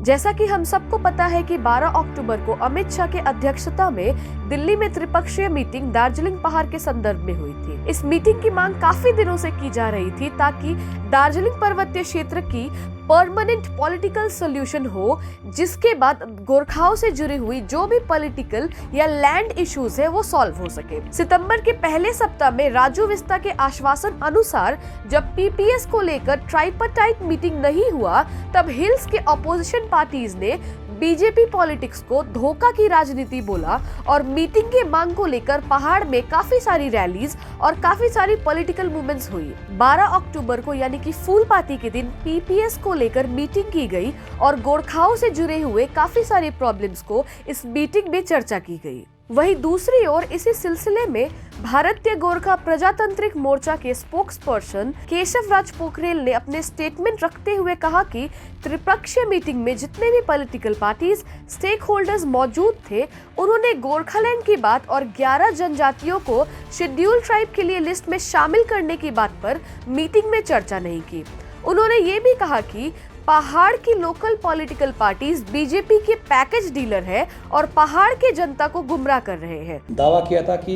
जैसा कि हम सबको पता है कि 12 अक्टूबर को अमित शाह के अध्यक्षता में दिल्ली में त्रिपक्षीय मीटिंग दार्जिलिंग पहाड़ के संदर्भ में हुई थी। इस मीटिंग की मांग काफी दिनों से की जा रही थी ताकि दार्जिलिंग पर्वतीय क्षेत्र की परमानेंट पॉलिटिकल सॉल्यूशन हो, जिसके बाद गोरखाओं से जुड़ी हुई जो भी पॉलिटिकल या लैंड इश्यूज है वो सॉल्व हो सके। सितंबर के पहले सप्ताह में राजू विस्ता के आश्वासन अनुसार जब पीपीएस को लेकर ट्राइपार्टाइट मीटिंग नहीं हुआ, तब हिल्स के ऑपोजिशन पार्टीज ने बीजेपी पॉलिटिक्स को धोखा की राजनीति बोला और मीटिंग के मांग को लेकर पहाड़ में काफी सारी रैलीज और काफी सारी पॉलिटिकल मूवमेंट्स हुई। 12 अक्टूबर को यानी कि फूल पाती के दिन पीपीएस को लेकर मीटिंग की गई और गोरखाओं से जुड़े हुए काफी सारे प्रॉब्लम्स को इस मीटिंग में चर्चा की गई। वहीं दूसरी ओर इसी सिलसिले में भारतीय गोरखा प्रजातांत्रिक मोर्चा के स्पोक्सपर्सन केशव राज पोखरेल ने अपने स्टेटमेंट रखते हुए कहा कि त्रिपक्षीय मीटिंग में जितने भी पॉलिटिकल पार्टीज स्टेक होल्डर्स मौजूद थे, उन्होंने गोरखालैंड की बात और 11 जनजातियों को शेड्यूल ट्राइब के लिए लिस्ट में शामिल करने की बात पर मीटिंग में चर्चा नहीं की। उन्होंने ये भी कहा कि पहाड़ की लोकल पॉलिटिकल पार्टीज बीजेपी के पैकेज डीलर है और पहाड़ के जनता को गुमराह कर रहे हैं। दावा किया था कि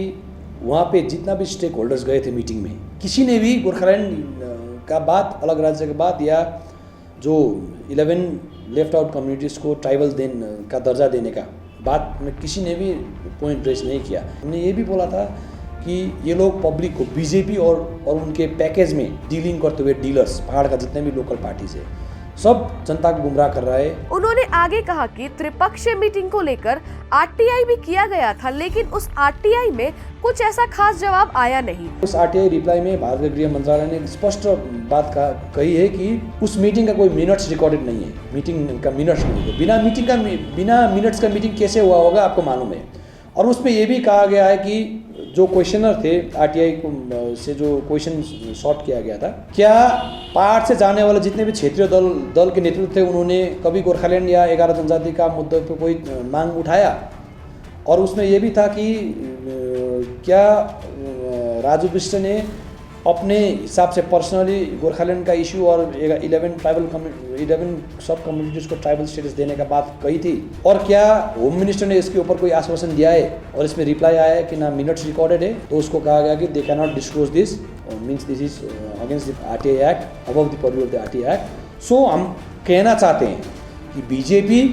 वहाँ पे जितना भी स्टेक होल्डर्स गए थे मीटिंग में, किसी ने भी गोरखालैंड का बात, अलग राज्य के बाद या जो 11 लेफ्ट आउट कम्युनिटीज़ को ट्राइबल का दर्जा देने का बात में किसी ने भी पॉइंट रेस नहीं किया। हमने ये भी बोला था कि ये लोग पब्लिक को बीजेपी और उनके पैकेज में डीलिंग करते हुए डीलर्स, पहाड़ का जितने भी लोकल पार्टीज है, सब जनता को गुमराह कर रहा है। उन्होंने आगे कहा कि त्रिपक्षीय मीटिंग को लेकर आरटीआई भी किया गया था, लेकिन उस आरटीआई में कुछ ऐसा खास जवाब आया नहीं। उस आरटीआई रिप्लाई में भारतीय गृह मंत्रालय ने स्पष्ट बात कही है कि उस मीटिंग का कोई मिनट्स रिकॉर्डेड नहीं है, मीटिंग का मिनट्स नहीं है। बिना मिनट्स का मीटिंग कैसे हुआ होगा आपको मालूम है। और उसमें ये भी कहा गया है कि जो क्वेश्चनर थे आरटीआई से जो क्वेश्चन सॉर्ट किया गया था, क्या पहाड़ से जाने वाले जितने भी क्षेत्रीय दल के नेतृत्व थे, उन्होंने कभी गोरखालैंड या 11 जनजाति का मुद्दे पर कोई मांग उठाया। और उसमें ये भी था कि क्या राजू विष्ट ने अपने हिसाब से पर्सनली गोरखालैंड का इशू और 11 सब कम्युनिटीज़ को ट्राइबल स्टेटस देने का बात कही थी। और क्या होम मिनिस्टर ने इसके ऊपर कोई आश्वासन दिया है और इसमें रिप्लाई आया है कि ना मिनट्स रिकॉर्डेड है, तो उसको कहा गया कि they can not disclose this, means this is against the RTI act, above the purview of the RTI act. So हम कहना चाहते हैं कि बीजेपी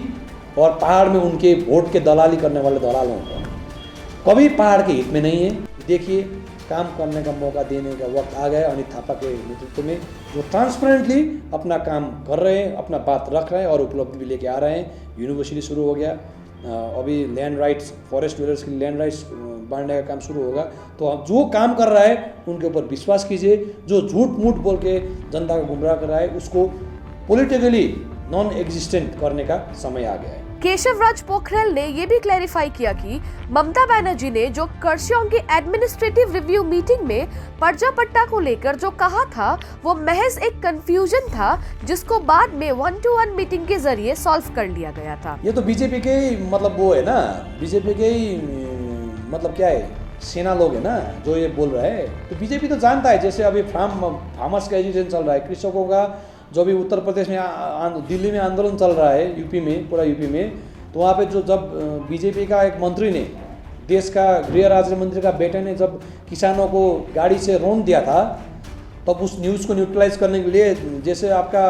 और पहाड़ में उनके वोट के दलाली करने वाले दलालों को कभी पहाड़ के हित में नहीं है। देखिए, काम करने का मौका देने का वक्त आ गया। अनित थापा के नेतृत्व में जो ट्रांसपेरेंटली अपना काम कर रहे हैं, अपना बात रख रहे हैं और उपलब्धि भी लेके आ रहे हैं। यूनिवर्सिटी शुरू हो गया, अभी लैंड राइट्स, फॉरेस्ट डीलर्स के लैंड राइट्स बांटने का काम शुरू होगा। तो आप जो काम कर रहा है उनके ऊपर विश्वास कीजिए। जो झूठ मूठ बोल के जनता को गुमराह कर रहा है, उसको पॉलिटिकली नॉन एग्जिस्टेंट करने का समय आ गया है। केशव राज पोखरेल ने यह भी क्लैरिफाई किया कि ममता बनर्जी ने जो कर्शियोंग की एडमिनिस्ट्रेटिव रिव्यू मीटिंग में पर्जापट्टा को लेकर जो कहा था, वो महज एक कंफ्यूजन था, जिसको बाद में 1-to-1 मीटिंग के जरिए सॉल्व कर लिया गया था। ये तो बीजेपी के मतलब वो है ना, बीजेपी के मतलब क्या है, सेना लोग है ना जो ये बोल रहा है। तो बीजेपी तो जानता है, जैसे अभी फार्मर्स का एजिटेशन चल रहा है, कृषकों का जो भी उत्तर प्रदेश में, दिल्ली में आंदोलन चल रहा है, यूपी में, पूरा यूपी में, तो वहाँ पे जब बीजेपी का एक मंत्री ने, देश का गृह राज्य मंत्री का बेटे ने जब किसानों को गाड़ी से रौंद दिया था, तब उस न्यूज़ को न्यूट्रलाइज करने के लिए, जैसे आपका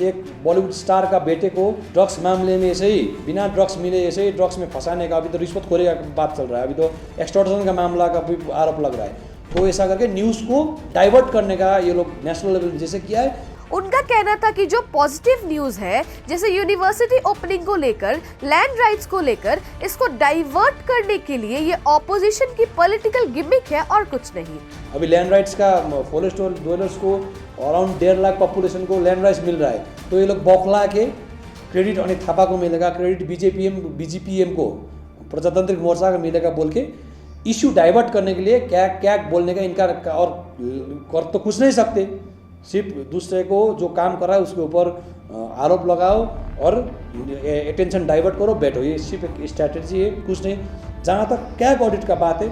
एक बॉलीवुड स्टार का बेटे को ड्रग्स मामले में ऐसे ही बिना ड्रग्स मिले ऐसे ही ड्रग्स में फंसाने का, अभी तो रिश्वतखोरी का बात चल रहा है, अभी तो एक्सटॉर्शन का मामला का भी आरोप लग रहा है। तो ऐसा करके न्यूज़ को डाइवर्ट करने का ये लोग नेशनल लेवल जैसे किया है। उनका कहना था कि जो पॉजिटिव न्यूज है, जैसे यूनिवर्सिटी ओपनिंग को लेकर, लैंड राइट्स को लेकर, इसको डाइवर्ट करने के लिए ये ऑपोजिशन की पॉलिटिकल गिमिक है और कुछ नहीं। अभी लैंड राइट्स का फॉरेस्ट डवेलर्स को अराउंड 1.5 लाख पॉपुलेशन को लैंड राइट्स मिल रहा है, तो ये लोग बौखला के क्रेडिट अनित थापा को मिलेगा, क्रेडिट बीजेपीएम को, प्रजातांत्रिक मोर्चा का मिलेगा बोल के इश्यू डाइवर्ट करने के लिए क्या बोलने का इनका, और कर तो कुछ नहीं सकते, सिर्फ दूसरे को जो काम कर रहा है उसके ऊपर आरोप लगाओ और अटेंशन डाइवर्ट करो, बैठो। ये सिर्फ एक स्ट्रैटेजी है, कुछ नहीं। जहाँ तक कैग ऑडिट का बात है,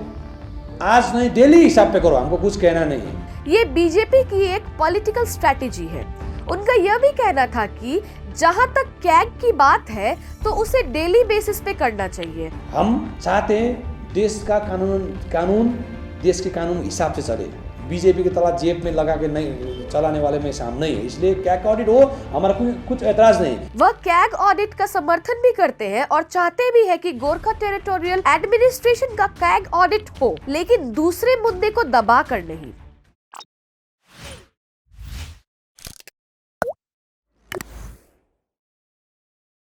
आज नहीं डेली हिसाब पे करो, हमको कुछ कहना नहीं है। ये बीजेपी की एक पॉलिटिकल स्ट्रैटेजी है। उनका यह भी कहना था कि जहां तक कैग की बात है तो उसे डेली बेसिस पे करना चाहिए। हम चाहते हैं देश का कानून देश के कानून हिसाब से चले। बीजेपी की तरह जेब में लगा के नहीं चलाने वाले में से हम नहीं है, इसलिए कैग का ऑडिट हो, हमारा कुछ ऐतराज नहीं। वह कैग ऑडिट का समर्थन भी करते हैं और चाहते भी है कि गोरखा टेरिटोरियल एडमिनिस्ट्रेशन का कैग ऑडिट हो, लेकिन दूसरे मुद्दे को दबा कर नहीं।